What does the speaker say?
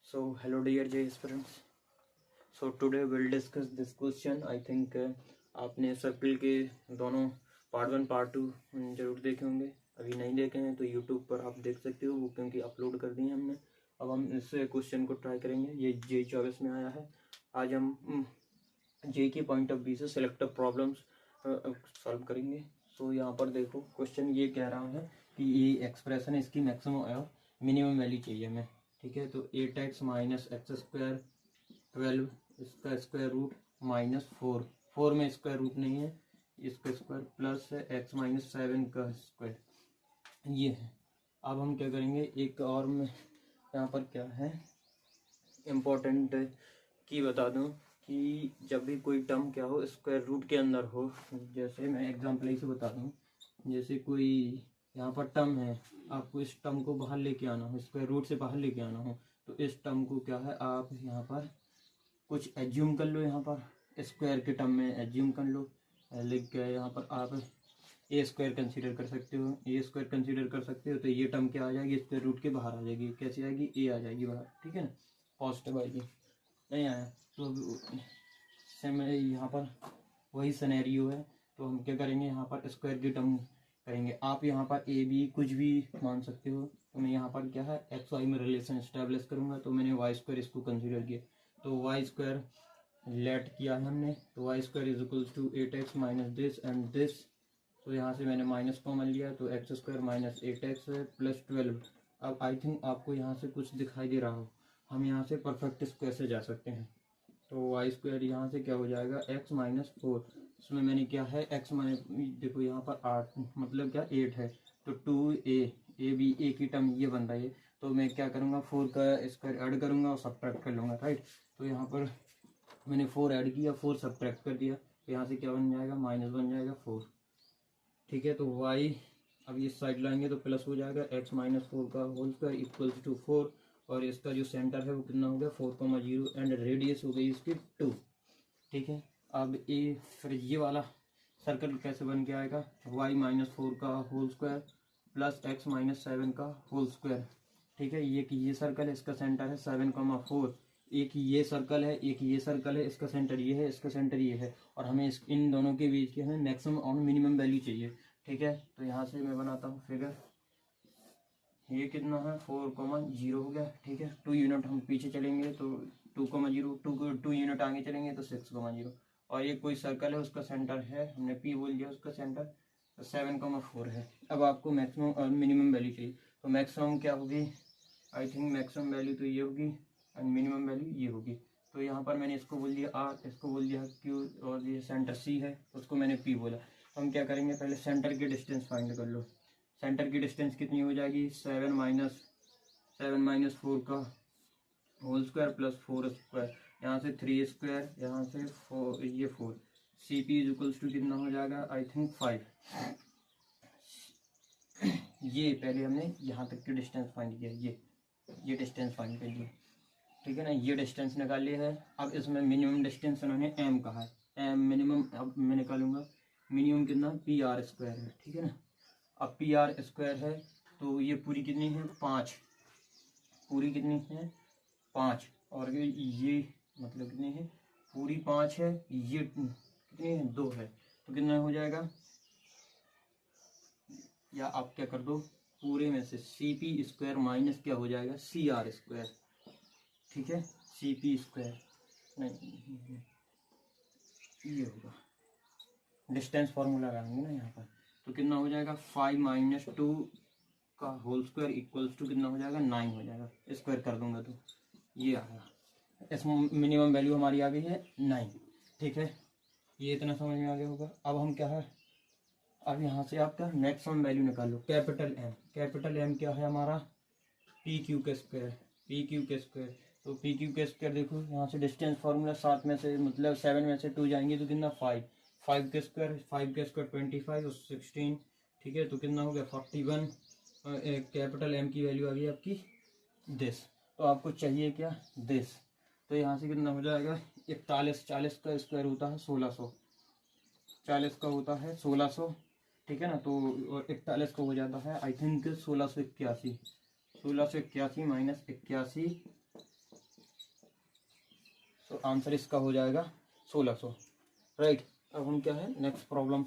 So hello dear J students. So today we'll discuss this question. I think आपने circle के दोनों part 1 part 2 जरूर देखे होंगे। अभी नहीं देखे हैं तो यूट्यूब पर आप देख सकते हो, वो क्योंकि अपलोड कर दिए हमने। अब हम इस क्वेश्चन को ट्राई करेंगे। ये J24 में आया है। आज हम J के पॉइंट ऑफ व्यू से सिलेक्टिव प्रॉब्लम्स सॉल्व करेंगे। सो यहाँ पर देखो क्वेश्चन ये कह रहा है कि ये एक्सप्रेशन है, इसकी मैक्सिमम और मिनिमम वैल्यू चाहिए हमें। ठीक है, तो 8x माइनस एक्स स्क्वायर 12 इसका स्क्वायर रूट माइनस 4 में स्क्वायर रूट नहीं है, इसका स्क्वायर प्लस x माइनस 7 का स्क्वायर ये है। अब हम क्या करेंगे, एक और में यहाँ पर क्या है इम्पोर्टेंट की बता दूँ कि जब भी कोई टर्म क्या हो स्क्वायर रूट के अंदर हो, जैसे मैं एग्जांपल ही से बता दूँ, जैसे कोई यहाँ पर टर्म है, आपको इस टर्म को बाहर लेके आना हो, स्क्वायर रूट से बाहर लेके आना हो, तो इस टर्म को क्या है आप यहाँ पर कुछ एज्यूम कर लो, यहाँ पर स्क्वायर के टर्म में एज्यूम कर लो, लिख के यहाँ पर आप ए स्क्वायर कंसीडर कर सकते हो, ए स्क्वायर कंसीडर कर सकते हो। तो ये टर्म क्या आ जाएगी, स्क्वायर रूट के बाहर आ जाएगी। कैसे आएगी, ए आ जाएगी बाहर, ठीक है ना, पॉजिटिव आएगी। नहीं आया तो सेम यहाँ पर वही सिनेरियो है। तो हम क्या करेंगे, यहाँ पर स्क्वायर की टर्म करेंगे। आप यहाँ पर ए बी कुछ भी मान सकते हो। तो मैं यहाँ पर क्या है एक्स वाई में रिलेशन एस्टेब्लिश करूँगा, तो मैंने वाई स्क्वायर इसको कंसीडर किया, तो वाई स्क्वायर लेट किया है हमने, तो Y square is equals to 8x minus this and this. तो यहाँ से मैंने माइनस कॉमन लिया, तो x square minus 8x plus 12। अब आई थिंक आपको यहाँ से कुछ दिखाई दे रहा हो, हम यहाँ से परफेक्ट स्क्वायर से जा सकते हैं। तो वाई स्क्वायर यहाँ से क्या हो जाएगा, x माइनस 4। इसमें मैंने क्या है x माइनस, देखो यहाँ पर 8 मतलब क्या 8 है, तो 2a बी ए की टर्म ये बन रही है। तो मैं क्या करूँगा, 4 का स्क्वायर ऐड करूँगा और सब्ट्रैक्ट कर लूँगा, राइट। तो यहाँ पर मैंने 4 ऐड किया, 4 सब्ट्रैक्ट कर दिया, तो यहाँ से क्या बन जाएगा, माइनस बन जाएगा 4। ठीक है, तो y अब इस साइड लाएंगे तो प्लस हो जाएगा, x माइनस 4 का होल स्क्वायर इक्वल्स टू 4। और इसका जो सेंटर है वो कितना हो गया 4,0 एंड रेडियस हो गई इसकी 2। ठीक है, अब ए फिर ये वाला सर्कल कैसे बन के आएगा, y माइनस 4 का whole square plus x minus 7 का होल स्क्वायर। ठीक है, ये सर्कल है, इसका सेंटर है 7,4। एक ये सर्कल है, एक ये सर्कल है, इसका सेंटर ये है, इसका सेंटर ये है, और हमें इन दोनों के बीच की हमें मैक्सिमम और मिनिमम वैल्यू चाहिए। ठीक है, तो यहाँ से मैं बनाता हूँ फिगर, ये कितना है 4,0 हो गया। ठीक है, 2 यूनिट हम पीछे चलेंगे तो 2,0, 2 यूनिट आगे चलेंगे तो 6,0। और ये कोई सर्कल है, उसका सेंटर है, हमने पी बोल दिया, उसका सेंटर 7,4 है। अब आपको मैक्सिमम और मिनिमम वैल्यू चाहिए, तो मैक्सिमम क्या होगी, आई थिंक मैक्सिमम वैल्यू तो ये होगी एंड मिनिमम वैल्यू ये होगी। तो यहाँ पर मैंने इसको बोल दिया आर, इसको बोल दिया क्यू, और ये सेंटर सी है, उसको मैंने पी बोला। तो हम क्या करेंगे, पहले सेंटर की डिस्टेंस फाइंड कर लो। सेंटर की डिस्टेंस कितनी हो जाएगी, 7 माइनस 4 का होल स्क्वायर प्लस 4 स्क्वायर, यहाँ से 3 स्क्वायर, यहाँ से 4, ये 4। C P is equals to कितना हो जाएगा, आई थिंक 5। ये पहले हमने यहाँ तक की डिस्टेंस फाइंड किया, ये डिस्टेंस फाइंड कर लिया। ठीक है ना, ये डिस्टेंस निकाल लिया है। अब इसमें मिनिमम डिस्टेंस उन्होंने m कहा है, m मिनिमम। अब मैं निकालूंगा मिनिमम कितना, पी आर स्क्वायर है। ठीक है ना, अब पी आर स्क्वायर है तो ये पूरी कितनी है 5, पूरी कितनी है 5, और ये मतलब कितनी है पूरी 5 है, ये कितनी है 2 है, तो कितना हो जाएगा, या आप क्या कर दो पूरे में से सी पी स्क्वायर माइनस क्या हो जाएगा सी आर स्क्वायर। ठीक है, सी पी स्क्वायर नहीं, ये होगा डिस्टेंस फार्मूला लगाएंगे ना यहाँ पर, तो कितना हो जाएगा 5 माइनस 2 का होल स्क्वायर इक्वल्स टू कितना हो जाएगा 9 हो जाएगा। स्क्वायर कर दूंगा तो ये आएगा, इस मिनिमम वैल्यू हमारी आ गई है 9। ठीक है, ये इतना समझ में आ गया होगा। अब हम क्या है, अब यहाँ से आपका मैक्सिमम वैल्यू निकालो, कैपिटल एम। कैपिटल एम क्या है हमारा, पी क्यू के स्क्वायर, पी क्यू के स्क्वायर। तो पी क्यू के स्क्वायर देखो यहाँ से डिस्टेंस फार्मूला 7 में से मतलब 7 में से 2 जाएंगे तो कितना 5, 5 के स्क्वायर 25 और 16। ठीक है, तो कितना हो गया 41। कैपिटल एम की वैल्यू आ गई आपकी दिस, तो आपको चाहिए क्या दिस। तो यहाँ से कितना हो जाएगा 41, 40 का स्क्वायर होता है 1600, 40 का होता है 1600। ठीक है ना, तो 41 का हो जाता है आई थिंक 1681, 1681 माइनस 81 आंसर इसका हो जाएगा 1600। राइट, अब हम क्या है नेक्स्ट प्रॉब्लम